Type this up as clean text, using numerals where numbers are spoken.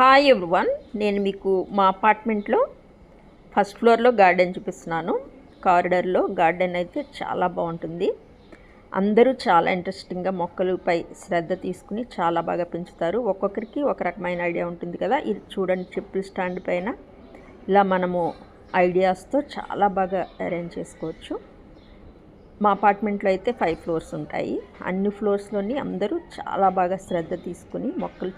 Hi everyone, నేను మీకు మా అపార్ట్మెంట్లో ఫస్ట్ ఫ్లోర్లో గార్డెన్ చూపిస్తున్నాను. కారిడార్లో గార్డెన్ అయితే చాలా బాగుంటుంది. అందరూ చాలా ఇంట్రెస్టింగ్గా మొక్కలపై శ్రద్ధ తీసుకుని చాలా బాగా పెంచుతారు. ఒక్కొక్కరికి ఒక రకమైన ఐడియా ఉంటుంది కదా. ఇది చూడండి, ట్రిపుల్ స్టాండ్ పైన ఇలా మనము ఐడియాస్తో చాలా బాగా అరేంజ్ చేసుకోవచ్చు. మా అపార్ట్మెంట్లో అయితే 5 ఫ్లోర్స్ ఉంటాయి. అన్ని ఫ్లోర్స్లోని అందరూ చాలా బాగా శ్రద్ధ తీసుకుని మొక్కలు